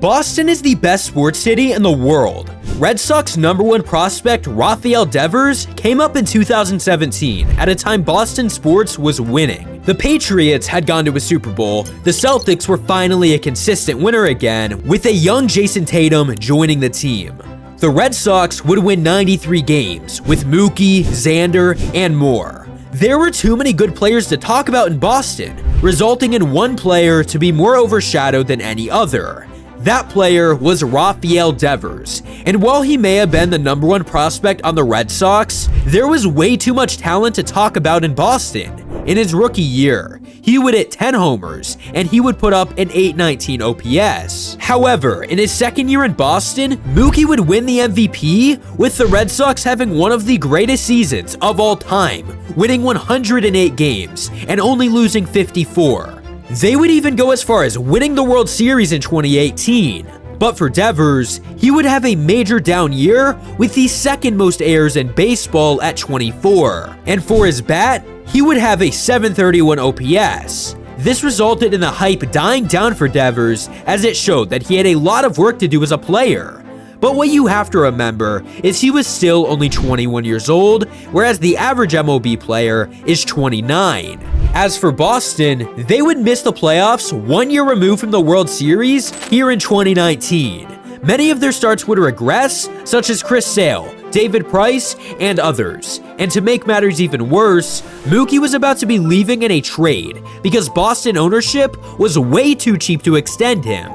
Boston is the best sports city in the world. Red Sox #1 prospect Rafael Devers came up in 2017 at a time Boston sports was winning. The Patriots had gone to a Super Bowl, the Celtics were finally a consistent winner again, with a young Jason Tatum joining the team. The Red Sox would win 93 games, with Mookie, Xander, and more. There were too many good players to talk about in Boston, resulting in one player to be more overshadowed than any other. That player was Rafael Devers, and while he may have been the #1 prospect on the Red Sox, there was way too much talent to talk about in Boston. In his rookie year, he would hit 10 homers, and he would put up an .819 OPS. However, in his second year in Boston, Mookie would win the MVP, with the Red Sox having one of the greatest seasons of all time, winning 108 games and only losing 54. They would even go as far as winning the World Series in 2018. But for Devers, he would have a major down year with the second most errors in baseball at 24. And for his bat, he would have a .731 OPS. This resulted in the hype dying down for Devers, as it showed that he had a lot of work to do as a player. But what you have to remember is he was still only 21 years old, whereas the average MLB player is 29. As for Boston, they would miss the playoffs 1 year removed from the World Series here in 2019. Many of their starts would regress, such as Chris Sale, David Price, and others. And to make matters even worse, Mookie was about to be leaving in a trade because Boston ownership was way too cheap to extend him.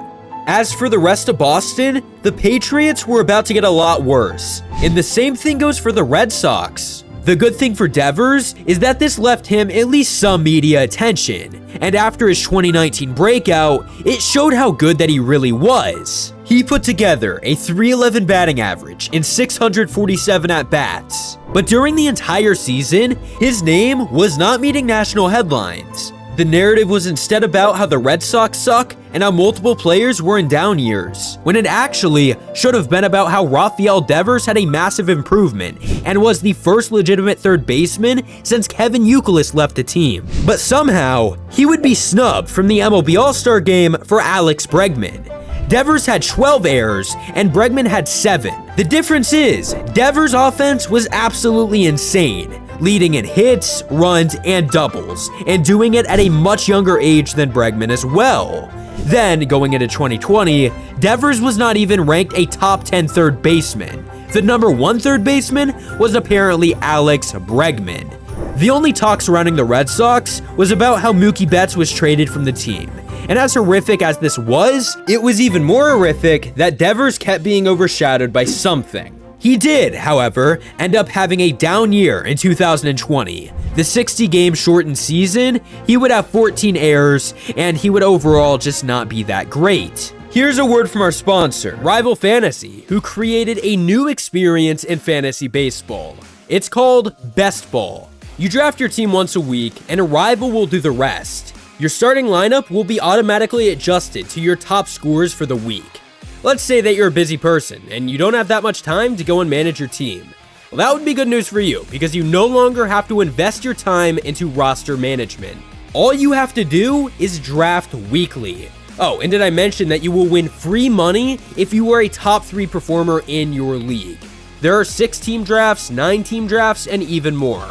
As for the rest of Boston, the Patriots were about to get a lot worse, and the same thing goes for the Red Sox. The good thing for Devers is that this left him at least some media attention, and after his 2019 breakout, it showed how good that he really was. He put together a .311 batting average in 647 at-bats, but during the entire season, his name was not meeting national headlines. The narrative was instead about how the Red Sox suck and how multiple players were in down years, when it actually should have been about how Rafael Devers had a massive improvement and was the first legitimate third baseman since Kevin Youkilis left the team. But somehow, he would be snubbed from the MLB All-Star Game for Alex Bregman. Devers had 12 errors and Bregman had 7. The difference is, Devers' offense was absolutely insane, leading in hits, runs, and doubles, and doing it at a much younger age than Bregman as well. Then, going into 2020, Devers was not even ranked a top 10 third baseman. The #1 third baseman was apparently Alex Bregman. The only talk surrounding the Red Sox was about how Mookie Betts was traded from the team. And as horrific as this was, it was even more horrific that Devers kept being overshadowed by something. He did, however, end up having a down year in 2020. The 60-game shortened season, he would have 14 errors, and he would overall just not be that great. Here's a word from our sponsor, Rival Fantasy, who created a new experience in fantasy baseball. It's called Best Ball. You draft your team once a week, and a rival will do the rest. Your starting lineup will be automatically adjusted to your top scorers for the week. Let's say that you're a busy person, and you don't have that much time to go and manage your team. Well, that would be good news for you, because you no longer have to invest your time into roster management. All you have to do is draft weekly. Oh, and did I mention that you will win free money if you are a top 3 performer in your league? There are 6-team drafts, 9-team drafts, and even more.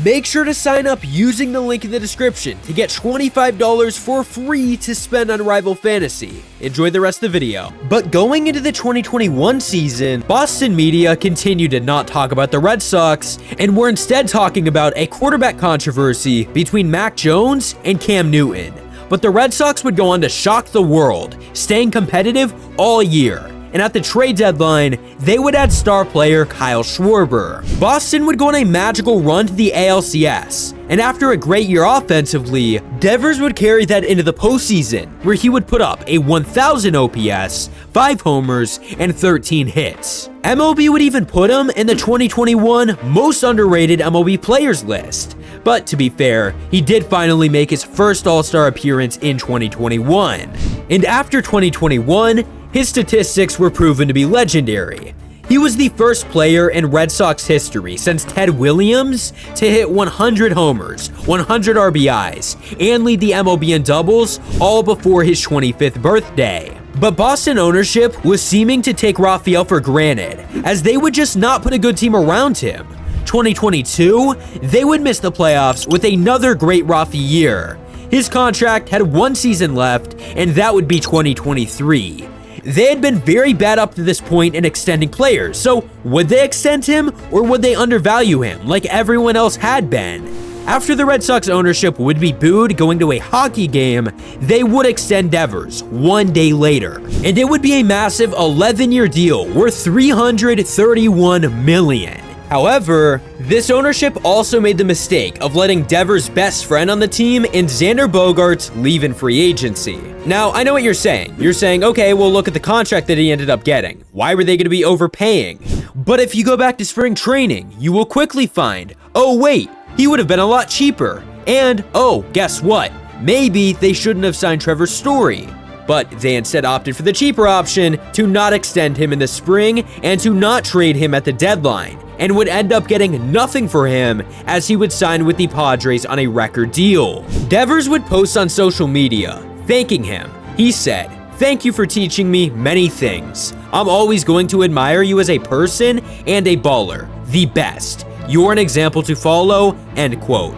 Make sure to sign up using the link in the description to get $25 for free to spend on Rival Fantasy. Enjoy the rest of the video. But going into the 2021 season, Boston media continued to not talk about the Red Sox and were instead talking about a quarterback controversy between Mac Jones and Cam Newton. But the Red Sox would go on to shock the world, staying competitive all year. And at the trade deadline, they would add star player Kyle Schwarber. Boston would go on a magical run to the ALCS, and after a great year offensively, Devers would carry that into the postseason, where he would put up a 1,000 OPS, 5 homers, and 13 hits. MLB would even put him in the 2021 most underrated MLB players list. But to be fair, he did finally make his first All-Star appearance in 2021. And after 2021, his statistics were proven to be legendary. He was the first player in Red Sox history since Ted Williams to hit 100 homers, 100 RBIs, and lead the MLB in doubles, all before his 25th birthday. But Boston ownership was seeming to take Rafael for granted, as they would just not put a good team around him. 2022, they would miss the playoffs with another great Rafi year. His contract had 1 season left, and that would be 2023. They had been very bad up to this point in extending players, so would they extend him or would they undervalue him like everyone else had been? After the Red Sox ownership would be booed going to a hockey game, they would extend Devers 1 day later, and it would be a massive 11-year deal worth $331 million. However, this ownership also made the mistake of letting Devers' best friend on the team and Xander Bogaerts leave in free agency. Now, I know what you're saying. You're saying, okay, well, look at the contract that he ended up getting. Why were they going to be overpaying? But if you go back to spring training, you will quickly find, oh wait, he would have been a lot cheaper. And, oh, guess what? Maybe they shouldn't have signed Trevor Story. But they instead opted for the cheaper option to not extend him in the spring and to not trade him at the deadline, and would end up getting nothing for him as he would sign with the Padres on a record deal. Devers would post on social media, thanking him. He said, "Thank you for teaching me many things. I'm always going to admire you as a person and a baller. The best. You're an example to follow," end quote.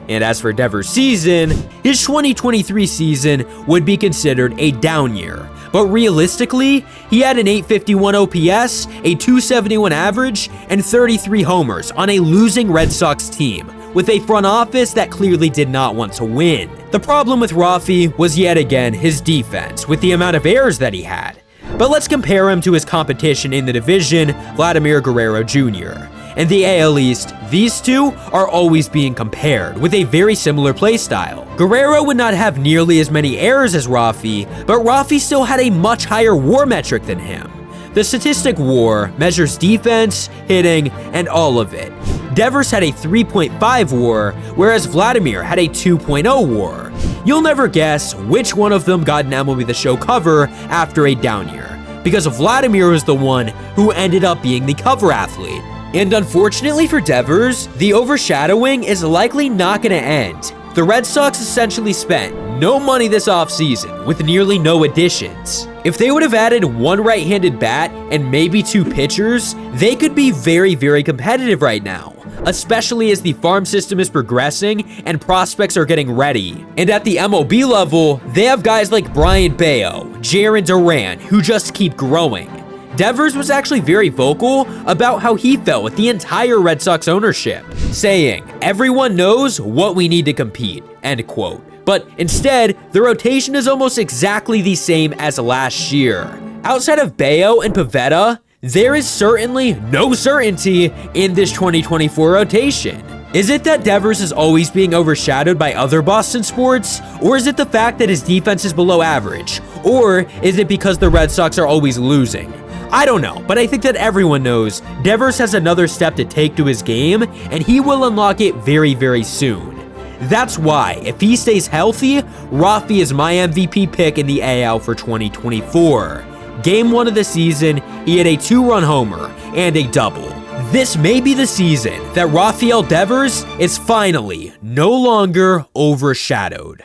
And as for Devers' season, his 2023 season would be considered a down year. But realistically, he had an .851 OPS, a .271 average, and 33 homers on a losing Red Sox team, with a front office that clearly did not want to win. The problem with Rafi was yet again his defense, with the amount of errors that he had. But let's compare him to his competition in the division, Vladimir Guerrero Jr. In the AL East, these two are always being compared with a very similar playstyle. Guerrero would not have nearly as many errors as Rafi, but Rafi still had a much higher WAR metric than him. The statistic WAR measures defense, hitting, and all of it. Devers had a 3.5 WAR, whereas Vladimir had a 2.0 WAR. You'll never guess which one of them got an MLB The Show cover after a down year, because Vladimir was the one who ended up being the cover athlete. And unfortunately for Devers, the overshadowing is likely not going to end. The Red Sox essentially spent no money this offseason with nearly no additions. If they would have added one right-handed bat and maybe 2 pitchers, they could be very, very competitive right now, especially as the farm system is progressing and prospects are getting ready. And at the MLB level, they have guys like Brian Bayo, Jarren Duran, who just keep growing. Devers was actually very vocal about how he felt with the entire Red Sox ownership, saying, "Everyone knows what we need to compete," end quote. But instead, the rotation is almost exactly the same as last year. Outside of Bayo and Pivetta, there is certainly no certainty in this 2024 rotation. Is it that Devers is always being overshadowed by other Boston sports? Or is it the fact that his defense is below average? Or is it because the Red Sox are always losing? I don't know, but I think that everyone knows Devers has another step to take to his game, and he will unlock it very, very soon. That's why, if he stays healthy, Rafi is my MVP pick in the AL for 2024. Game 1 of the season, he had a 2-run homer and a double. This may be the season that Rafael Devers is finally no longer overshadowed.